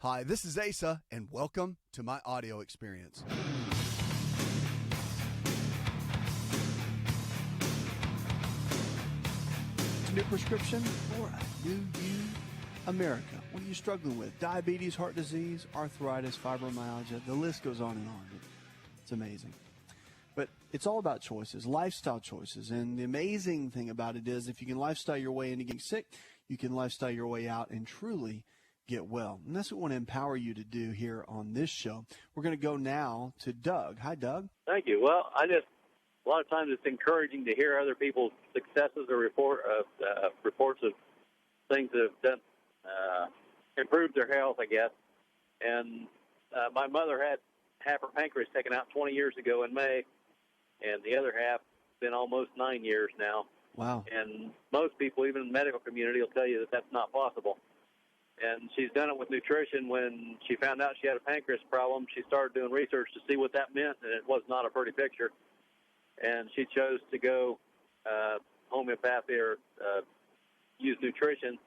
Hi, this is Asa, and welcome to my audio experience. It's a new prescription for a new you, America. What are you struggling with? Diabetes, heart disease, arthritis, fibromyalgia, the list goes on and on. It's amazing. But it's all about choices, lifestyle choices. And the amazing thing about it is if you can lifestyle your way into getting sick, you can lifestyle your way out and truly get well. And that's what we want to empower you to do here on this show. We're going to go now to Doug. Hi, Doug. Thank you. Well, a lot of times it's encouraging to hear other people's successes or reports of things that have done, improved their health, I guess. And my mother had half her pancreas taken out 20 years ago in May, and the other half been almost 9 years now. Wow. And most people, even in the medical community, will tell you that that's not possible. And she's done it with nutrition. When she found out she had a pancreas problem, she started doing research to see what that meant, and it was not a pretty picture. And she chose to go homeopathy or use nutrition,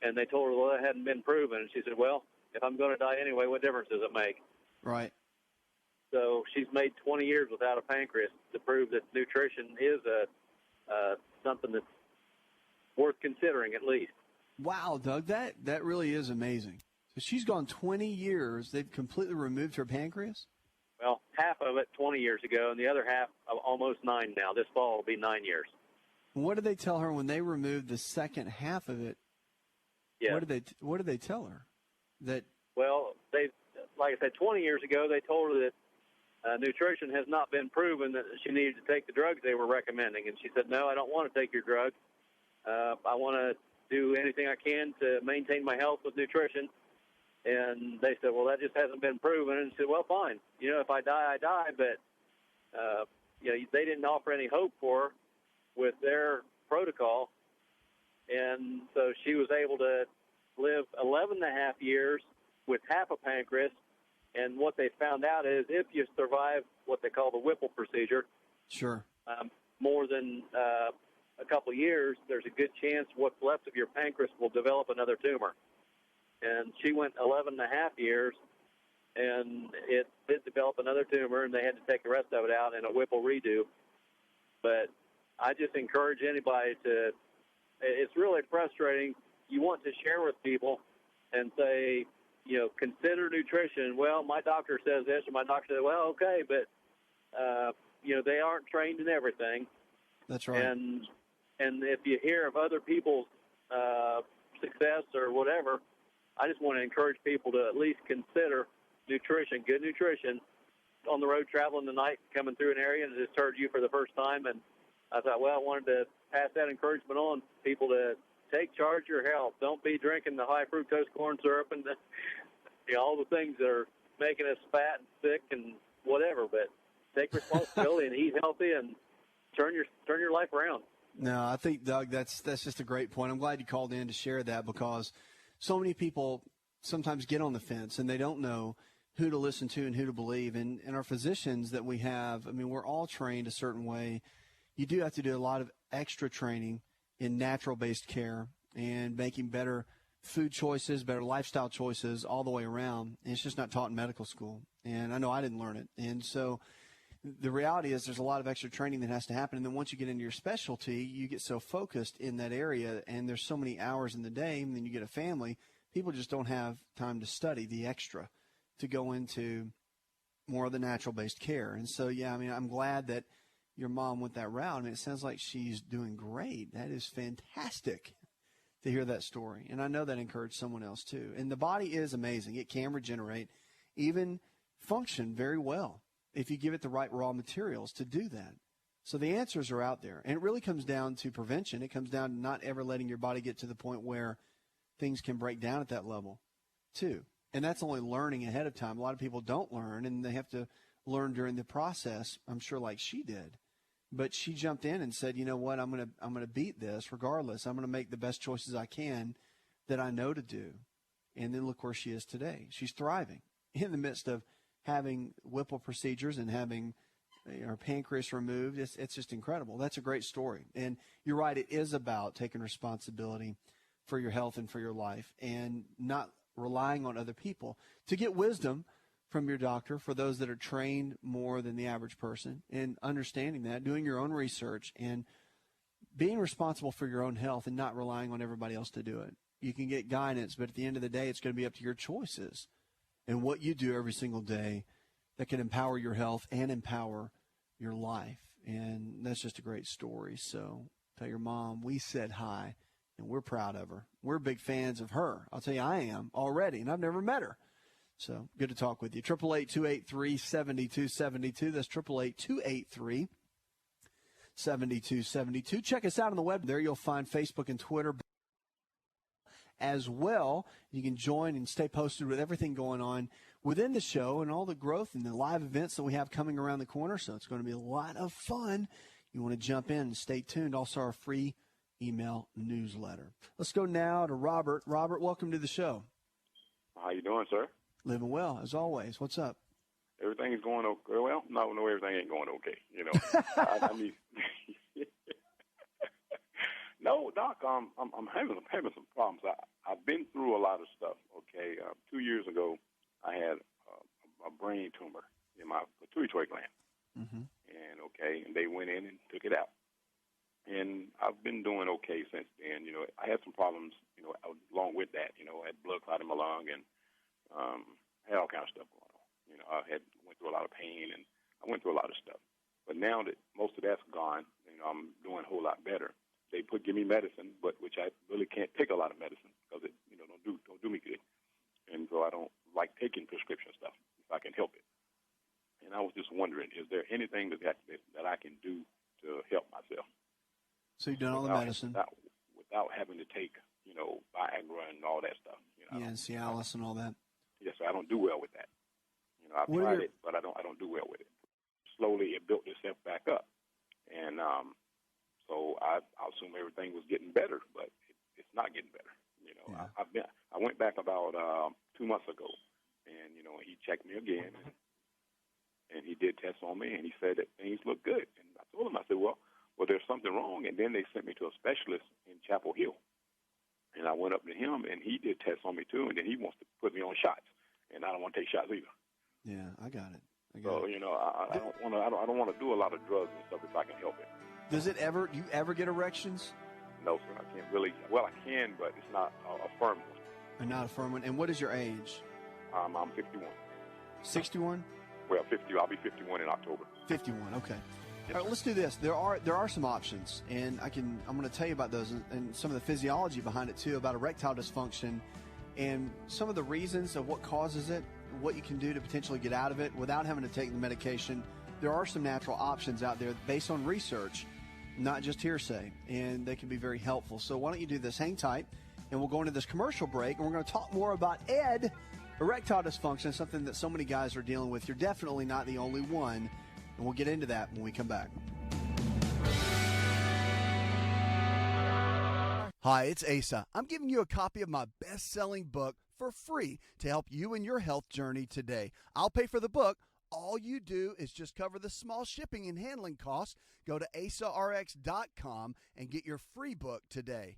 and they told her, well, that hadn't been proven. And she said, well, if I'm going to die anyway, what difference does it make? Right. So she's made 20 years without a pancreas to prove that nutrition is something that's worth considering at least. Wow, Doug, that really is amazing. So she's gone 20 years. They've completely removed her pancreas? Well, half of it 20 years ago, and the other half almost 9 now. This fall will be 9 years. What did they tell her when they removed the second half of it? Yeah. What did they tell her? Well, like I said, 20 years ago, they told her that nutrition has not been proven, that she needed to take the drugs they were recommending. And she said, no, I don't want to take your drug. I want to do anything I can to maintain my health with nutrition. And they said, well, that just hasn't been proven. And she said, well, fine. If I die, I die. But, they didn't offer any hope for her with their protocol. And so she was able to live 11 and a half years with half a pancreas. And what they found out is if you survive what they call the Whipple procedure, sure, more than a couple of years, there's a good chance what's left of your pancreas will develop another tumor. And she went 11 and a half years, and it did develop another tumor, and they had to take the rest of it out in a Whipple redo. But I just encourage anybody to, it's really frustrating. You want to share with people and say, consider nutrition. Well, my doctor says this, or my doctor says, well, okay, but, they aren't trained in everything. That's right. And if you hear of other people's success or whatever, I just want to encourage people to at least consider nutrition, good nutrition, on the road traveling tonight, coming through an area, and just heard you for the first time. And I thought, well, I wanted to pass that encouragement on, people to take charge of your health. Don't be drinking the high fructose corn syrup and all the things that are making us fat and sick and whatever. But take responsibility and eat healthy and turn your life around. No, I think, Doug, that's just a great point. I'm glad you called in to share that, because so many people sometimes get on the fence and they don't know who to listen to and who to believe. And our physicians that we have, we're all trained a certain way. You do have to do a lot of extra training in natural-based care and making better food choices, better lifestyle choices all the way around. And it's just not taught in medical school. And I know I didn't learn it. And so the reality is there's a lot of extra training that has to happen. And then once you get into your specialty, you get so focused in that area, and there's so many hours in the day, and then you get a family. People just don't have time to study the extra to go into more of the natural-based care. And so, yeah, I'm glad that your mom went that route. It sounds like she's doing great. That is fantastic to hear that story. And I know that encouraged someone else too. And the body is amazing. It can regenerate, even function very well, if you give it the right raw materials to do that. So the answers are out there. And it really comes down to prevention. It comes down to not ever letting your body get to the point where things can break down at that level too. And that's only learning ahead of time. A lot of people don't learn, and they have to learn during the process, I'm sure, like she did. But she jumped in and said, you know what, I'm going to beat this regardless. I'm going to make the best choices I can that I know to do. And then look where she is today. She's thriving in the midst of having Whipple procedures and having her pancreas removed. It's just incredible. That's a great story. And you're right, it is about taking responsibility for your health and for your life, and not relying on other people. To get wisdom from your doctor, for those that are trained more than the average person, and understanding that, doing your own research, and being responsible for your own health and not relying on everybody else to do it. You can get guidance, but at the end of the day, it's going to be up to your choices and what you do every single day that can empower your health and empower your life. And that's just a great story. So tell your mom we said hi, and we're proud of her. We're big fans of her. I'll tell you, I am already, and I've never met her. So good to talk with you. 888-283-7272. That's 888-283-7272. Check us out on the web. There you'll find Facebook and Twitter as well. You can join and stay posted with everything going on within the show and all the growth and the live events that we have coming around the corner. So it's going to be a lot of fun. You want to jump in and stay tuned. Also, our free email newsletter. Let's go now to Robert. Robert, welcome to the show. How you doing, sir? Living well, as always. What's up? Everything is going okay. Well, no, everything ain't going okay. You know, I mean, no, Doc. I'm having some problems. I've been through a lot of stuff. Okay, 2 years ago, I had a brain tumor in my pituitary gland, and they went in and took it out. And I've been doing okay since then. You know, I had some problems. You know, along with that, you know, I had blood clot in my lung and had all kinds of stuff going on. You know, went through a lot of pain, and I went through a lot of stuff. But now that most of that's gone, you know, I'm doing a whole lot better. They give me medicine, but which I really can't take a lot of medicine because it, you know, don't do me good. And so I don't like taking prescription stuff if I can help it. And I was just wondering, is there anything that I can do to help myself? So you've done all the medicine without having to take, you know, Viagra and all that stuff. You know, yeah, Cialis and all that. Yes, I don't do well with that. You know, I've tried it, but I don't do well with it. Slowly, it built itself back up, and so I assume everything was getting better, but it's not getting better. You know, yeah. I went back about 2 months ago, and you know, he checked me again, and he did tests on me, and he said that things look good. And I told him, I said, well, there's something wrong. And then they sent me to a specialist in Chapel Hill. And I went up to him, and he did tests on me, too, and then he wants to put me on shots. And I don't want to take shots either. Yeah, I got it. So, you know, I don't want to do a lot of drugs and stuff if I can help it. Do you ever get erections? No, sir, I can't really. Well, I can, but it's not a firm one. And not a firm one. And what is your age? I'm 51. 61? Well, 50. I'll be 51 in October. 51, okay. All right, let's do this. There are some options, and I'm going to tell you about those and some of the physiology behind it too, about erectile dysfunction and some of the reasons of what causes it, what you can do to potentially get out of it without having to take the medication. There are some natural options out there based on research, not just hearsay, and they can be very helpful. So why don't you do this? Hang tight, and we'll go into this commercial break, and we're going to talk more about erectile dysfunction, something that so many guys are dealing with. You're definitely not the only one. And we'll get into that when we come back. Hi, it's Asa. I'm giving you a copy of my best-selling book for free to help you in your health journey today. I'll pay for the book. All you do is just cover the small shipping and handling costs. Go to asarx.com and get your free book today.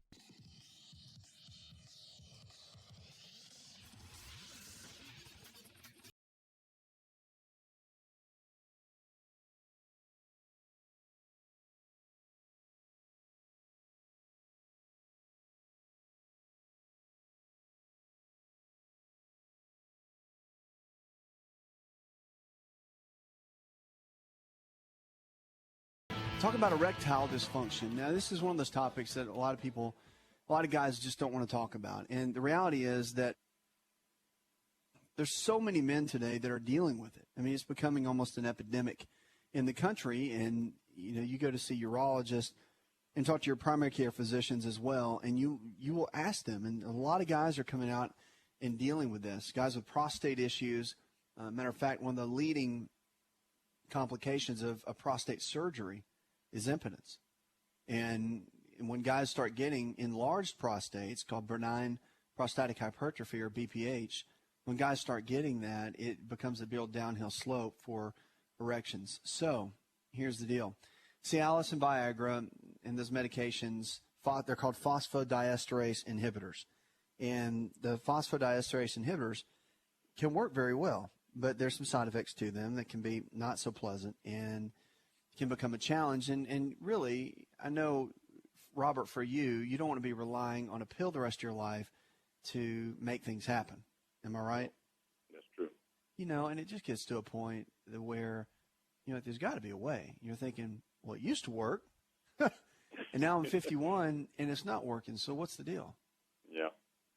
Talk about erectile dysfunction. Now, this is one of those topics that a lot of guys just don't want to talk about. And the reality is that there's so many men today that are dealing with it. I mean, it's becoming almost an epidemic in the country. And, you know, you go to see urologists and talk to your primary care physicians as well, and you will ask them. And a lot of guys are coming out and dealing with this, guys with prostate issues. Matter of fact, one of the leading complications of prostate surgery is impotence. And when guys start getting enlarged prostates, called benign prostatic hypertrophy or BPH, when guys start getting that, it becomes a real downhill slope for erections. So here's the deal. Cialis and Viagra and those medications, they're called phosphodiesterase inhibitors. And the phosphodiesterase inhibitors can work very well, but there's some side effects to them that can be not so pleasant and can become a challenge. And really, I know, Robert, for you, you don't want to be relying on a pill the rest of your life to make things happen. Am I right? That's true. You know, and it just gets to a point where, you know, there's got to be a way. You're thinking, well, it used to work, and now I'm 51 and it's not working. So what's the deal? Yeah.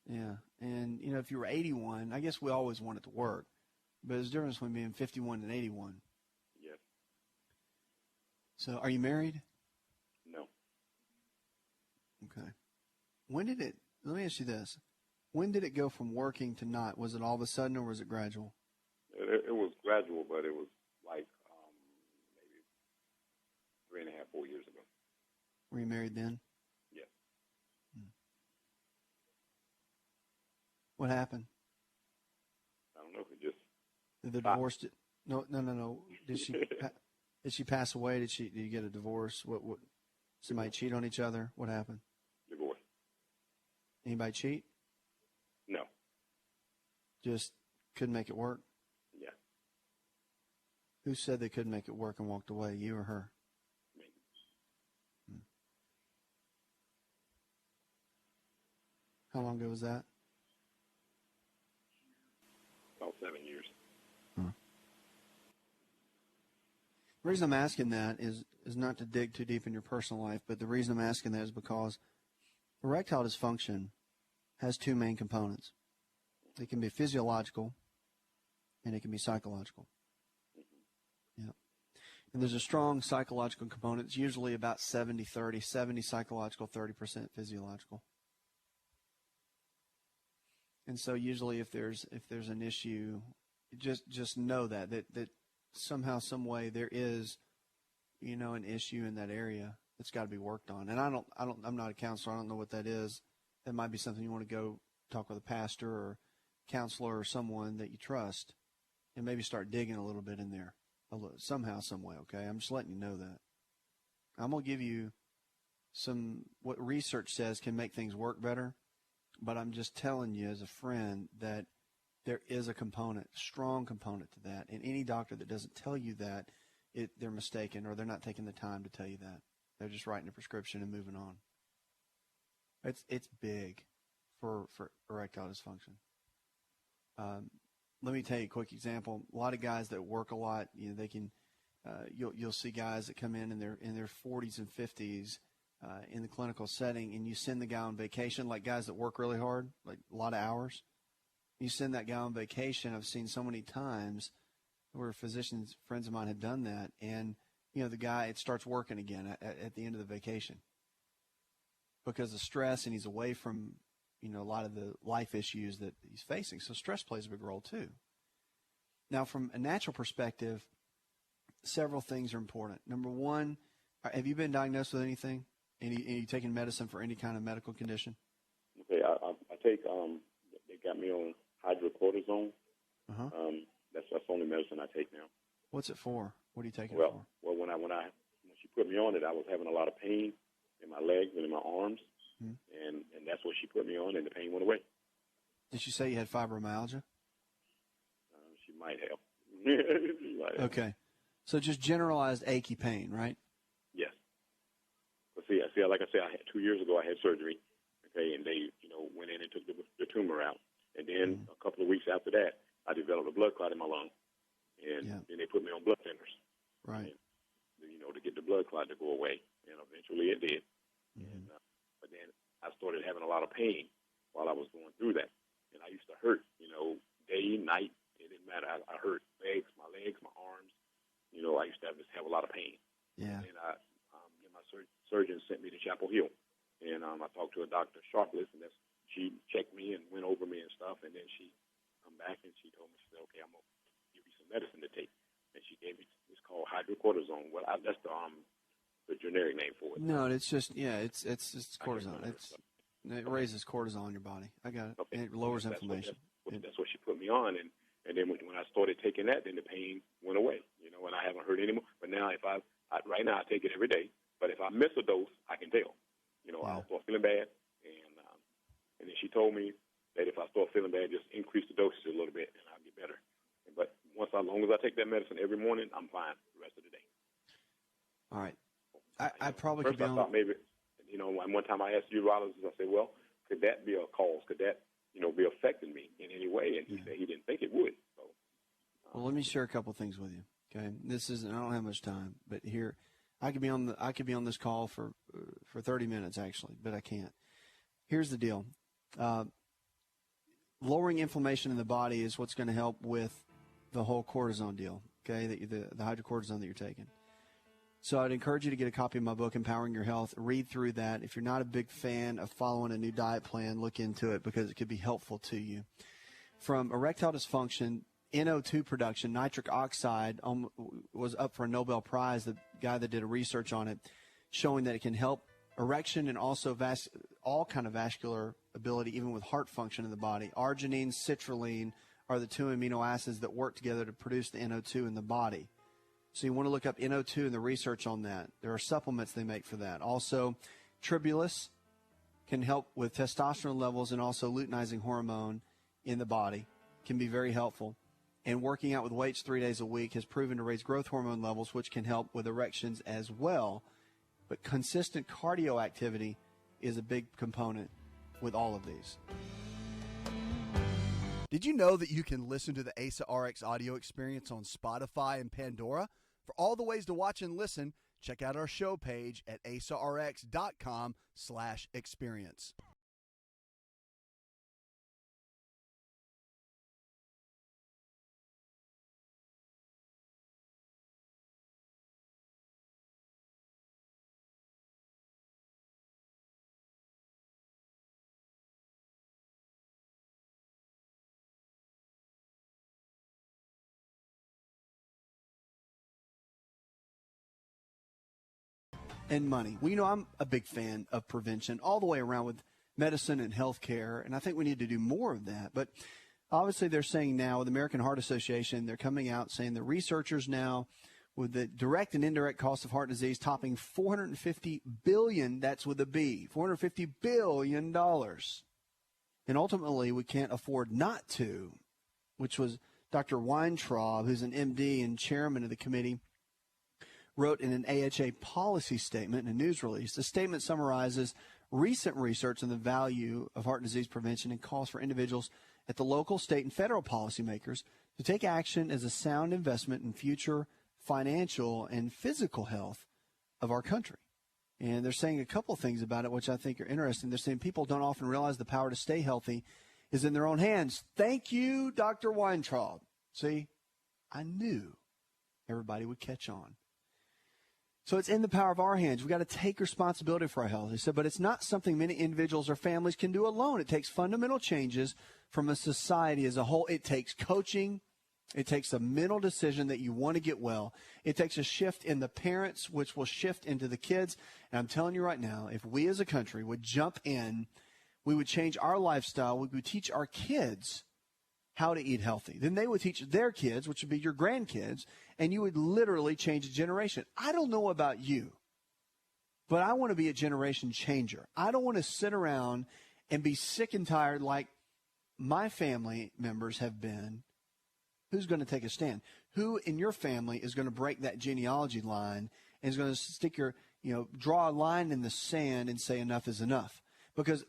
Yeah. And, you know, if you were 81, I guess we always want it to work, but there's a difference between being 51 and 81. Yes. So are you married? No. Okay. When did it, let me ask you this. When did it go from working to not? Was it all of a sudden or was it gradual? It was gradual, but it was like maybe 3.5, 4 years ago. Were you married then? Yes. What happened? I don't know if it just. Did the divorce? No. Did she pass away? Did you get a divorce? What? Somebody cheat on each other? What happened? Divorce. Anybody cheat? No. Just couldn't make it work? Yeah. Who said they couldn't make it work and walked away, you or her? Me. How long ago was that? About 7 years. The reason I'm asking that is not to dig too deep in your personal life, but the reason I'm asking that is because erectile dysfunction has two main components. It can be physiological and it can be psychological. Yeah. And there's a strong psychological component. It's usually about 70-30, 70 psychological, 30% physiological. And so usually if there's an issue, just know that somehow, some way there is, you know, an issue in that area that's got to be worked on. And I'm not a counselor. I don't know what that is. That might be something you want to go talk with a pastor or counselor or someone that you trust and maybe start digging a little bit in there somehow, some way. Okay. I'm just letting you know that. I'm going to give you what research says can make things work better, but I'm just telling you as a friend that there is a strong component to that. And any doctor that doesn't tell you that, they're mistaken, or they're not taking the time to tell you that. They're just writing a prescription and moving on. It's big for erectile dysfunction. Let me tell you a quick example. A lot of guys that work a lot, you know, they can. You'll see guys that come in their 40s and 50s in the clinical setting, and you send the guy on vacation, like guys that work really hard, like a lot of hours. You send that guy on vacation. I've seen so many times where physicians, friends of mine, have done that, and you know the guy, it starts working again at the end of the vacation because of stress, and he's away from, you know, a lot of the life issues that he's facing. So stress plays a big role too. Now, from a natural perspective, several things are important. Number one, have you been diagnosed with anything? Any taking medicine for any kind of medical condition? Okay, I take. They got me on hydrocortisone. Uh-huh. That's the only medicine I take now. What's it for? What are you taking it for? Well, when she put me on it, I was having a lot of pain in my legs and in my arms, and that's what she put me on, and the pain went away. Did she say you had fibromyalgia? She might have. She might have. Okay, so just generalized achy pain, right? Yes. But see, like I said, 2 years ago I had surgery. Okay, and they, you know, went in and took the tumor out, and then a couple of weeks after that, I developed a blood clot in my lung, and then they put me on blood thinners. Right. And, you know, to get the blood clot to go away, and eventually it did. And, but then I started having a lot of pain while I was going through that, and I used to hurt, you know, day, night. It didn't matter. I hurt my legs, my arms. You know, I used to have a lot of pain. Yeah. And my surgeon sent me to Chapel Hill, and I talked to a Dr. Sharpless, and she checked me and went over me and stuff, and then she come back and she told me, she said, okay, I'm gonna give you some medicine to take, and she gave me, it's called hydrocortisone. Well, that's the generic name for it. No, it's just it's cortisone. It raises cortisol in your body. I got it. Okay. And it lowers inflammation. That's what she put me on, and then when I started taking that, then the pain went away. You know, and I haven't hurt anymore. But now right now I take it every day. But if I miss a dose, I can tell. You know, I'll start feeling bad, and then she told me that if I start feeling bad, just increase the dosage a little bit and I'll get better. But as long as I take that medicine every morning, I'm fine the rest of the day. All right. I probably First could be I thought maybe, one time I asked the urologist, I said, well, could that be a cause? Could that, be affecting me in any way? And he said he didn't think it would. So, well, let me share a couple things with you. Okay, I don't have much time, but here I could be on this call for 30 minutes actually, but I can't. Here's the deal: lowering inflammation in the body is what's going to help with the whole cortisone deal. Okay, the hydrocortisone that you're taking. So I'd encourage you to get a copy of my book, Empowering Your Health. Read through that. If you're not a big fan of following a new diet plan, look into it because it could be helpful to you. From erectile dysfunction, NO2 production, nitric oxide was up for a Nobel Prize, the guy that did a research on it, showing that it can help erection and also all kind of vascular ability, even with heart function in the body. Arginine, citrulline are the two amino acids that work together to produce the NO2 in the body. So you want to look up NO2 and the research on that. There are supplements they make for that. Also, tribulus can help with testosterone levels and also luteinizing hormone in the body. Can be very helpful. And working out with weights 3 days a week has proven to raise growth hormone levels, which can help with erections as well. But consistent cardio activity is a big component with all of these. Did you know that you can listen to the Asa Rx audio experience on Spotify and Pandora? For all the ways to watch and listen, check out our show page at asarx.com/experience. And money. Well, I'm a big fan of prevention all the way around with medicine and healthcare, and I think we need to do more of that. But obviously they're saying now with the American Heart Association, they're coming out saying the researchers now with the direct and indirect cost of heart disease topping $450 billion, that's with a B, $450 billion. And ultimately we can't afford not to, which was Dr. Weintraub, who's an MD and chairman of the committee, wrote in an AHA policy statement in a news release. The statement summarizes recent research on the value of heart disease prevention and calls for individuals at the local, state, and federal policymakers to take action as a sound investment in future financial and physical health of our country. And they're saying a couple things about it, which I think are interesting. They're saying people don't often realize the power to stay healthy is in their own hands. Thank you, Dr. Weintraub. See, I knew everybody would catch on. So it's in the power of our hands. We've got to take responsibility for our health. He said, but it's not something many individuals or families can do alone. It takes fundamental changes from a society as a whole. It takes coaching. It takes a mental decision that you want to get well. It takes a shift in the parents, which will shift into the kids. And I'm telling you right now, if we as a country would jump in, we would change our lifestyle. We would teach our kids how to eat healthy. Then they would teach their kids, which would be your grandkids, and you would literally change a generation. I don't know about you, but I want to be a generation changer. I don't want to sit around and be sick and tired like my family members have been. Who's going to take a stand? Who in your family is going to break that genealogy line and is going to stick draw a line in the sand and say enough is enough? Because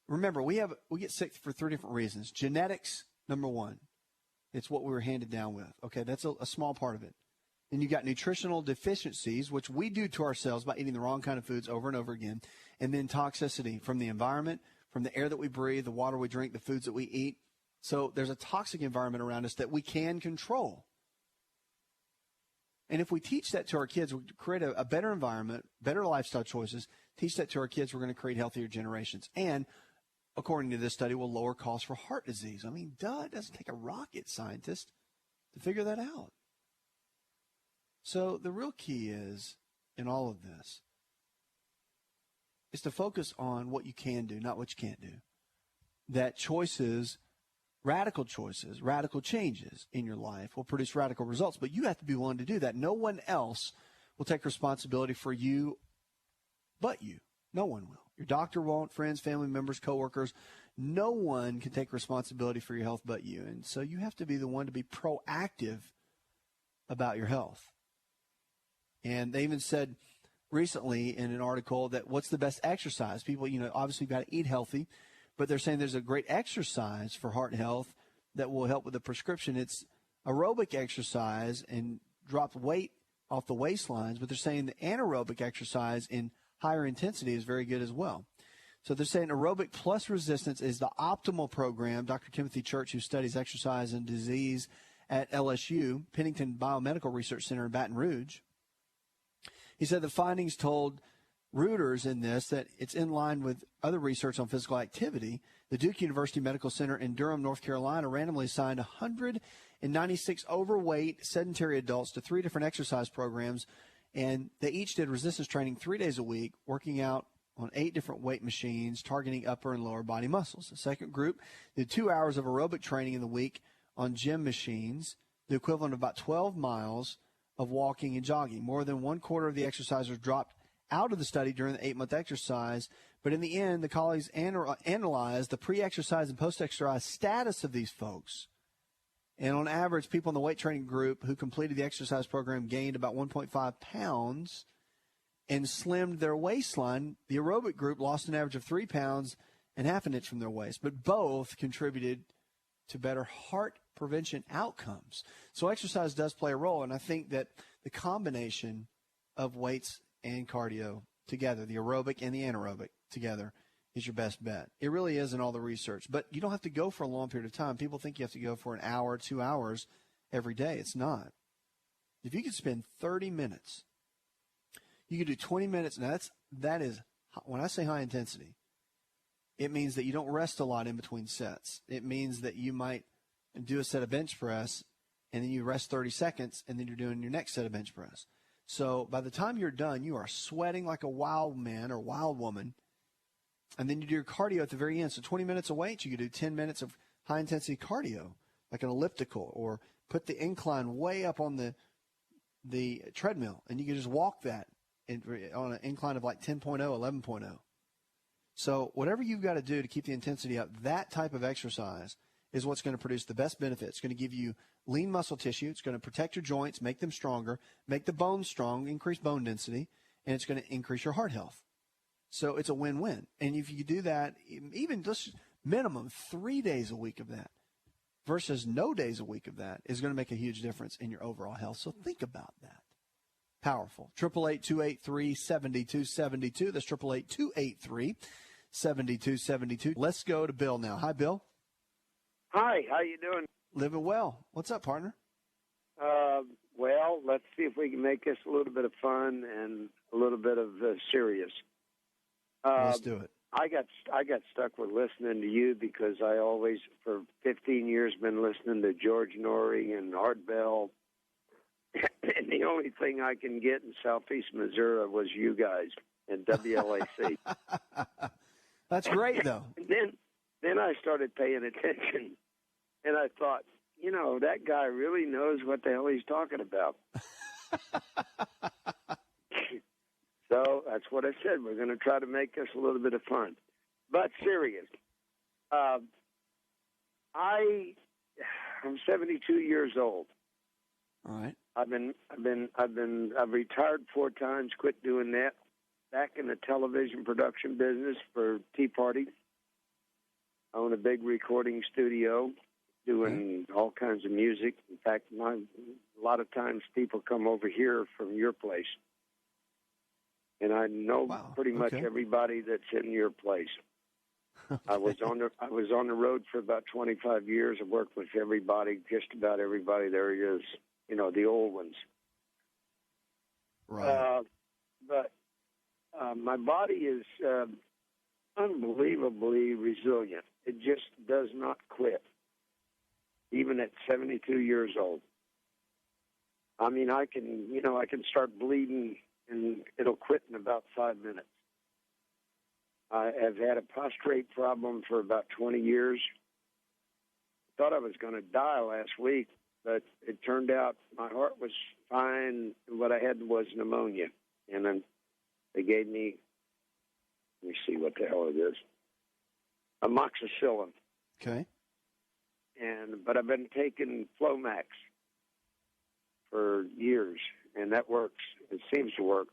remember, we get sick for 3 different reasons. Genetics, number one. It's what we were handed down with. Okay, that's a small part of it. Then you got nutritional deficiencies, which we do to ourselves by eating the wrong kind of foods over and over again. And then toxicity from the environment, from the air that we breathe, the water we drink, the foods that we eat. So there's a toxic environment around us that we can control. And if we teach that to our kids, we create a better environment, better lifestyle choices, teach that to our kids, we're going to create healthier generations. And according to this study, will lower costs for heart disease. I mean, it doesn't take a rocket scientist to figure that out. So the real key is, in all of this, is to focus on what you can do, not what you can't do. That radical choices, radical changes in your life will produce radical results, but you have to be willing to do that. No one else will take responsibility for you but you. No one will. Your doctor won't, friends, family members, coworkers, no one can take responsibility for your health but you. And so you have to be the one to be proactive about your health. And they even said recently in an article that what's the best exercise? People, obviously you've got to eat healthy, but they're saying there's a great exercise for heart health that will help with the prescription. It's aerobic exercise and drop weight off the waistlines, but they're saying the anaerobic exercise in higher intensity is very good as well. So they're saying aerobic plus resistance is the optimal program. Dr. Timothy Church, who studies exercise and disease at LSU, Pennington Biomedical Research Center in Baton Rouge, he said the findings told Reuters in this that it's in line with other research on physical activity. The Duke University Medical Center in Durham, North Carolina, randomly assigned 196 overweight sedentary adults to 3 different exercise programs, and they each did resistance training 3 days a week, working out on 8 different weight machines, targeting upper and lower body muscles. The second group did 2 hours of aerobic training in the week on gym machines, the equivalent of about 12 miles of walking and jogging. More than 1/4 of the exercisers dropped out of the study during the 8-month exercise, but in the end, the colleagues analyzed the pre-exercise and post-exercise status of these folks. And on average, people in the weight training group who completed the exercise program gained about 1.5 pounds and slimmed their waistline. The aerobic group lost an average of 3 pounds and half an inch from their waist, but both contributed to better heart prevention outcomes. So exercise does play a role, and I think that the combination of weights and cardio together, the aerobic and the anaerobic together, is your best bet. It really is in all the research, but you don't have to go for a long period of time. People think you have to go for an hour, 2 hours every day. It's not. If you could spend 30 minutes, you could do 20 minutes. Now that is, when I say high intensity, it means that you don't rest a lot in between sets. It means that you might do a set of bench press, and then you rest 30 seconds, and then you're doing your next set of bench press. So by the time you're done, you are sweating like a wild man or wild woman, and then you do your cardio at the very end. So 20 minutes of weights, you could do 10 minutes of high-intensity cardio, like an elliptical, or put the incline way up on the treadmill, and you can just walk that on an incline of like 10.0, 11.0. So whatever you've got to do to keep the intensity up, that type of exercise is what's going to produce the best benefit. It's going to give you lean muscle tissue. It's going to protect your joints, make them stronger, make the bones strong, increase bone density, and it's going to increase your heart health. So it's a win-win. And if you do that, even just minimum 3 days a week of that versus no days a week of that is going to make a huge difference in your overall health. So think about that. Powerful. 888-283-7272. That's 888-283-7272. Let's go to Bill now. Hi, Bill. Hi, how you doing? Living well. What's up, partner? Well, let's see if we can make this a little bit of fun and a little bit of serious. Let's do it. I got stuck with listening to you because I always, for 15 years, been listening to George Norrie and Art Bell. And the only thing I can get in Southeast Missouri was you guys and WLAC. That's great, though. And then I started paying attention, and I thought, that guy really knows what the hell he's talking about. So that's what I said. We're going to try to make this a little bit of fun, but serious. I'm 72 years old. All right. I've retired 4 times, quit doing that. Back in the television production business for Tea Party. I own a big recording studio, doing all kinds of music. In fact, a lot of times people come over here from your place, and I know pretty much everybody that's in your place. Okay. I was on the road for about 25 years. I worked with everybody, just about everybody there is. The old ones. Right. But my body is unbelievably resilient. It just does not quit, even at 72 years old. I mean, I can start bleeding, and it'll quit in about 5 minutes. I have had a prostate problem for about 20 years. Thought I was going to die last week. But it turned out my heart was fine. What I had was pneumonia. And then they gave me, let me see what the hell it is. amoxicillin. Okay. But I've been taking Flomax for years, and that works. It seems to work.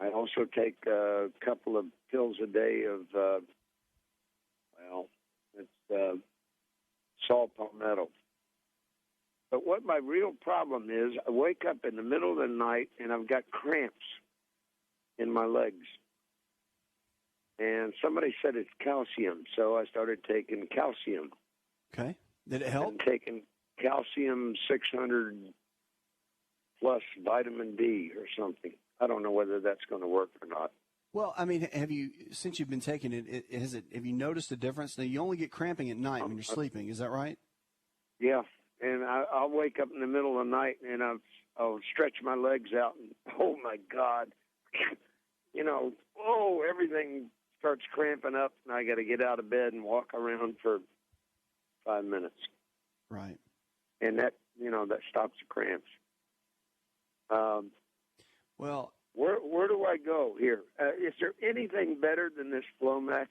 I also take a couple of pills a day of, salt palmetto. But what my real problem is, I wake up in the middle of the night and I've got cramps in my legs. And somebody said it's calcium, so I started taking calcium. Okay. Did it help? I'm taking calcium 600 plus vitamin D or something. I don't know whether that's going to work or not. Well, I mean, since you've been taking it, have you noticed a difference? Now, you only get cramping at night when you're sleeping. Is that right? Yeah. And I'll wake up in the middle of the night and I'll stretch my legs out and, oh, my God, everything starts cramping up and I got to get out of bed and walk around for 5 minutes. Right. And that stops the cramps. Well, where do I go here? Is there anything better than this Flomax?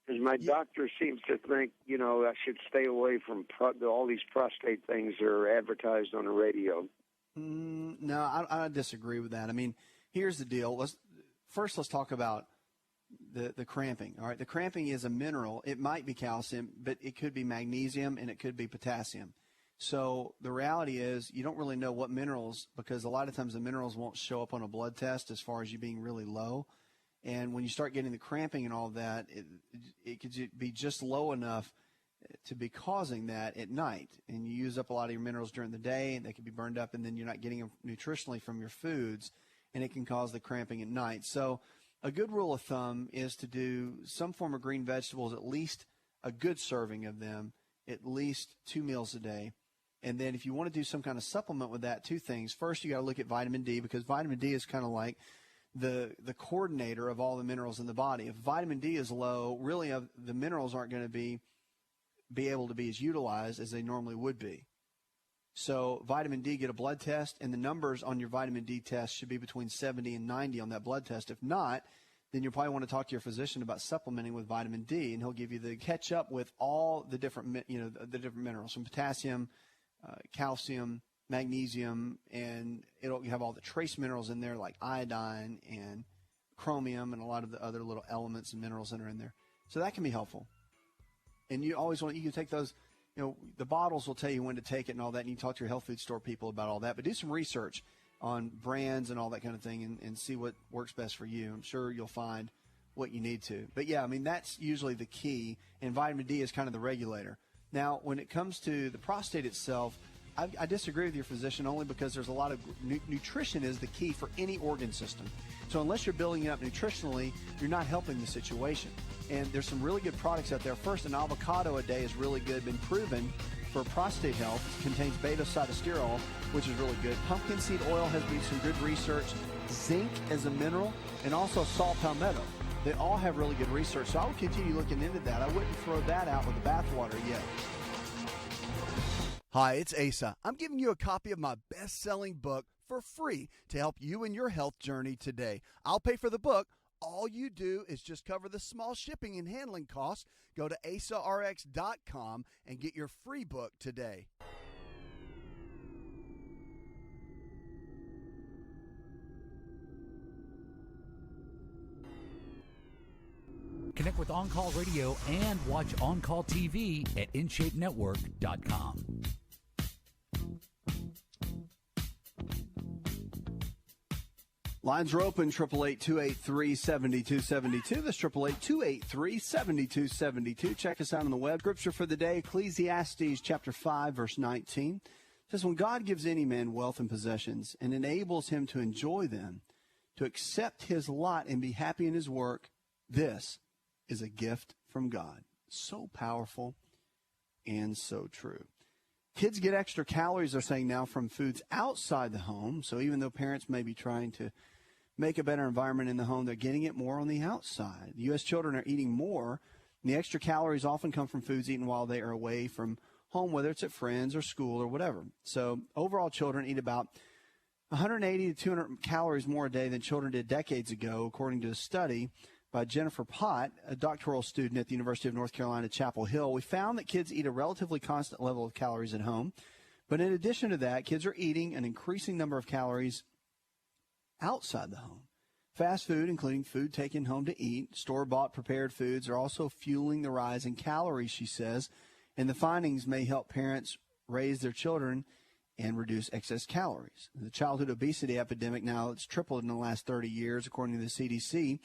Because my doctor seems to think, I should stay away from all these prostate things that are advertised on the radio. No, I disagree with that. I mean, here's the deal. Let's talk about the cramping. All right, the cramping is a mineral. It might be calcium, but it could be magnesium and it could be potassium. So the reality is you don't really know what minerals, because a lot of times the minerals won't show up on a blood test as far as you being really low. And when you start getting the cramping and all that, it could be just low enough to be causing that at night. And you use up a lot of your minerals during the day, and they can be burned up, and then you're not getting them nutritionally from your foods, and it can cause the cramping at night. So a good rule of thumb is to do some form of green vegetables, at least a good serving of them, at least 2 meals a day. And then if you want to do some kind of supplement with that, two things. First, you got to look at vitamin D, because vitamin D is kind of like the coordinator of all the minerals in the body. If vitamin D is low, really the minerals aren't going to be able to be as utilized as they normally would be. So vitamin D, get a blood test, and the numbers on your vitamin D test should be between 70 and 90 on that blood test. If not, then you'll probably want to talk to your physician about supplementing with vitamin D, and he'll give you the catch up with all the different, the different minerals, from potassium, calcium, magnesium, and it'll have all the trace minerals in there like iodine and chromium and a lot of the other little elements and minerals that are in there. So that can be helpful. And you can take those, the bottles will tell you when to take it and all that, and you can talk to your health food store people about all that. But do some research on brands and all that kind of thing and see what works best for you. I'm sure you'll find what you need to. But, yeah, I mean, that's usually the key, and vitamin D is kind of the regulator. Now, when it comes to the prostate itself, I disagree with your physician only because there's a lot of nutrition is the key for any organ system. So unless you're building it up nutritionally, you're not helping the situation. And there's some really good products out there. First, an avocado a day is really good, been proven for prostate health. It contains beta-sitosterol, which is really good. Pumpkin seed oil has been some good research. Zinc as a mineral, and also salt palmetto. They all have really good research. So I would continue looking into that. I wouldn't throw that out with the bathwater yet. Hi, it's Asa. I'm giving you a copy of my best-selling book for free to help you in your health journey today. I'll pay for the book. All you do is just cover the small shipping and handling costs. Go to asarx.com and get your free book today. Connect with On Call Radio and watch On Call TV at InShapeNetwork.com. Lines are open, 888-283-7272. That's 888-283-7272. Check us out on the web. Scripture for the day, Ecclesiastes chapter 5, verse 19. It says, when God gives any man wealth and possessions and enables him to enjoy them, to accept his lot and be happy in his work, this is a gift from God. So powerful and so true. Kids get extra calories, they're saying now, from foods outside the home. So even though parents may be trying to make a better environment in the home, they're getting it more on the outside. U.S. children are eating more, and the extra calories often come from foods eaten while they are away from home, whether it's at friends or school or whatever. So overall, children eat about 180 to 200 calories more a day than children did decades ago, according to a study by Jennifer Pott, a doctoral student at the University of North Carolina, Chapel Hill. We found that kids eat a relatively constant level of calories at home. But in addition to that, kids are eating an increasing number of calories outside the home. Fast food, including food taken home to eat, store-bought prepared foods are also fueling the rise in calories, she says. And the findings may help parents raise their children and reduce excess calories. The childhood obesity epidemic, now it's tripled in the last 30 years, according to the CDC,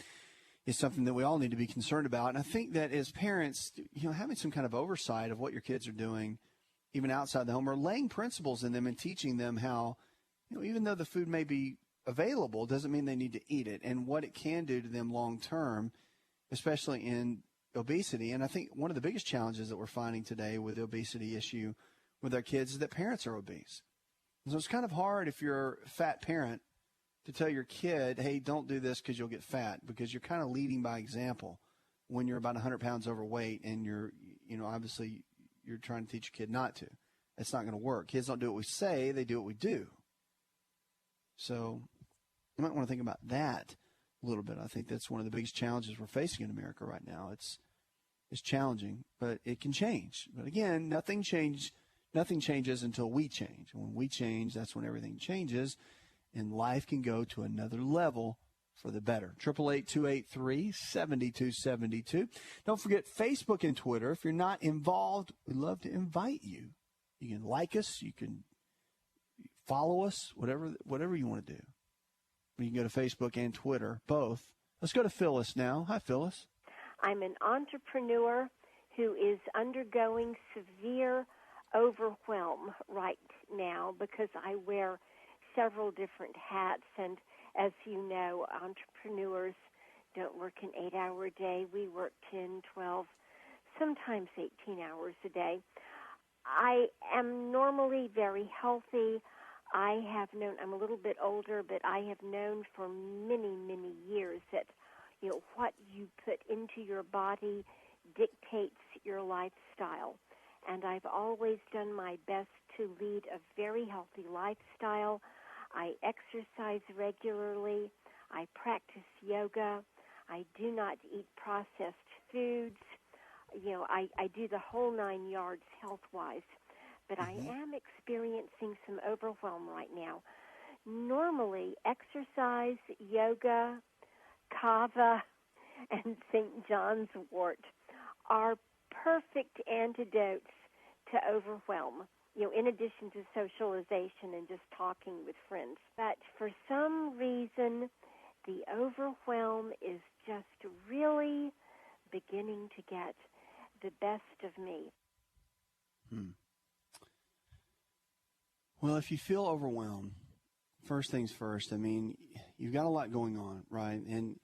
is something that we all need to be concerned about. And I think that as parents, having some kind of oversight of what your kids are doing, even outside the home, or laying principles in them and teaching them how, even though the food may be available, doesn't mean they need to eat it, and what it can do to them long term, especially in obesity. And I think one of the biggest challenges that we're finding today with the obesity issue with our kids is that parents are obese. And so it's kind of hard if you're a fat parent to tell your kid, hey, don't do this because you'll get fat, because you're kind of leading by example when you're about 100 pounds overweight and you're, obviously you're trying to teach your kid not to. It's not going to work. Kids don't do what we say, they do what we do. So you might want to think about that a little bit. I think that's one of the biggest challenges we're facing in America right now. It's challenging, but it can change. But again, nothing changes until we change. And when we change, that's when everything changes, and life can go to another level for the better. 888-283-7272. Don't forget Facebook and Twitter. If you're not involved, we'd love to invite you. You can like us. You can follow us, whatever you want to do. You can go to Facebook and Twitter, both. Let's go to Phyllis now. Hi, Phyllis. I'm an entrepreneur who is undergoing severe overwhelm right now because I wear several different hats. And as you know, entrepreneurs don't work an 8-hour day. We work 10, 12, sometimes 18 hours a day. I am normally very healthy. I have known, I'm a little bit older, but I have known for many, many years that, what you put into your body dictates your lifestyle. And I've always done my best to lead a very healthy lifestyle. I exercise regularly. I practice yoga. I do not eat processed foods. I do the whole 9 yards health-wise. But I am experiencing some overwhelm right now. Normally, exercise, yoga, kava, and St. John's wort are perfect antidotes to overwhelm, in addition to socialization and just talking with friends. But for some reason, the overwhelm is just really beginning to get the best of me. Well, if you feel overwhelmed, first things first, you've got a lot going on, right? And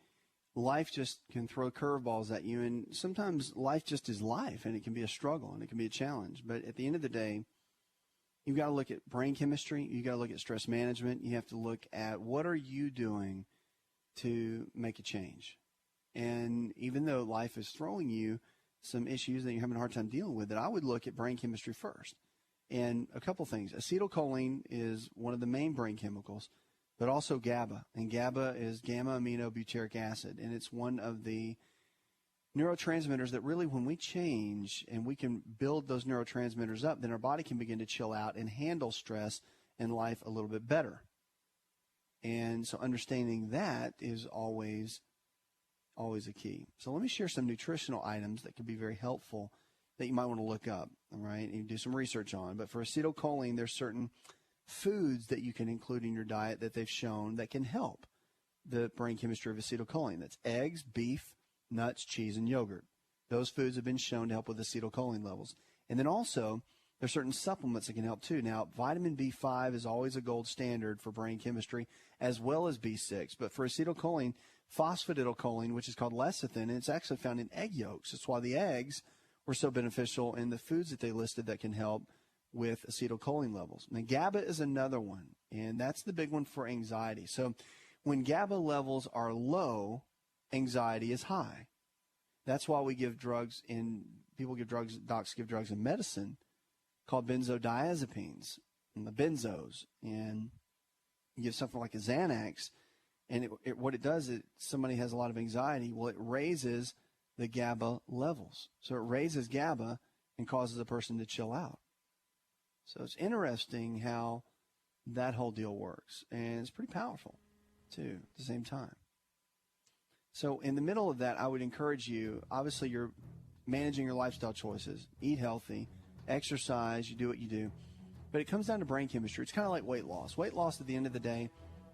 life just can throw curveballs at you, and sometimes life just is life, and it can be a struggle, and it can be a challenge. But at the end of the day, you've got to look at brain chemistry. You've got to look at stress management. You have to look at what are you doing to make a change. And even though life is throwing you some issues that you're having a hard time dealing with, that I would look at brain chemistry first. And a couple things. Acetylcholine is one of the main brain chemicals, but also GABA. And GABA is gamma-aminobutyric acid. And it's one of the neurotransmitters that really, when we change and we can build those neurotransmitters up, then our body can begin to chill out and handle stress in life a little bit better. And so understanding that is always a key. So let me share some nutritional items that could be very helpful that you might want to look up, all right, and do some research on. But for acetylcholine, there's certain foods that you can include in your diet that they've shown that can help the brain chemistry of acetylcholine. That's eggs, beef, nuts, cheese, and yogurt. Those foods have been shown to help with acetylcholine levels. And then also, there's certain supplements that can help too. Now, vitamin B5 is always a gold standard for brain chemistry, as well as B6. But for acetylcholine, phosphatidylcholine, which is called lecithin, and it's actually found in egg yolks. That's why the eggs were so beneficial in the foods that they listed that can help with acetylcholine levels. Now, GABA is another one, and that's the big one for anxiety. So when GABA levels are low, anxiety is high. That's why we give drugs docs give drugs in medicine called benzodiazepines and the benzos. And you give something like a Xanax, And what it does is somebody has a lot of anxiety. Well, it raises the GABA levels. So it raises GABA and causes a person to chill out. So it's interesting how that whole deal works. And it's pretty powerful, too, at the same time. So in the middle of that, I would encourage you, obviously you're managing your lifestyle choices, eat healthy, exercise, you do what you do. But it comes down to brain chemistry. It's kind of like weight loss. Weight loss at the end of the day,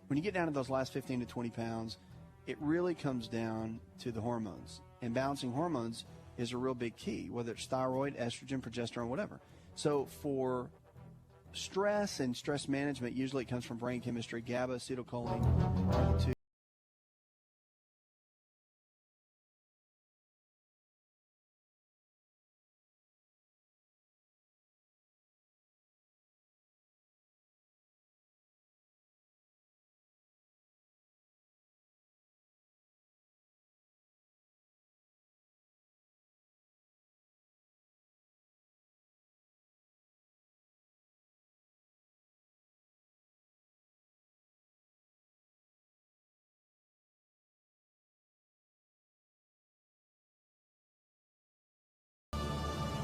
when you get down to those last 15 to 20 pounds, it really comes down to the hormones. And balancing hormones is a real big key, whether it's thyroid, estrogen, progesterone, whatever. So for stress and stress management, usually it comes from brain chemistry. GABA, acetylcholine are the two.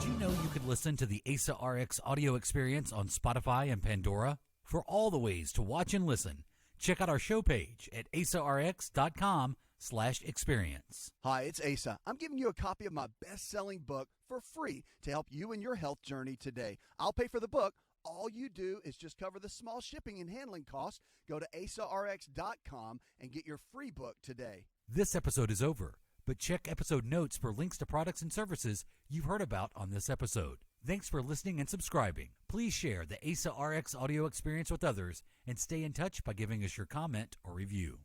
Did you know you could listen to the Asa Rx audio experience on Spotify and Pandora? For all the ways to watch and listen, check out our show page at asarx.com/experience. Hi, it's Asa. I'm giving you a copy of my best-selling book for free to help you in your health journey today. I'll pay for the book. All you do is just cover the small shipping and handling costs. Go to asarx.com and get your free book today. This episode is over, but check episode notes for links to products and services you've heard about on this episode. Thanks for listening and subscribing. Please share the Asa Rx audio experience with others and stay in touch by giving us your comment or review.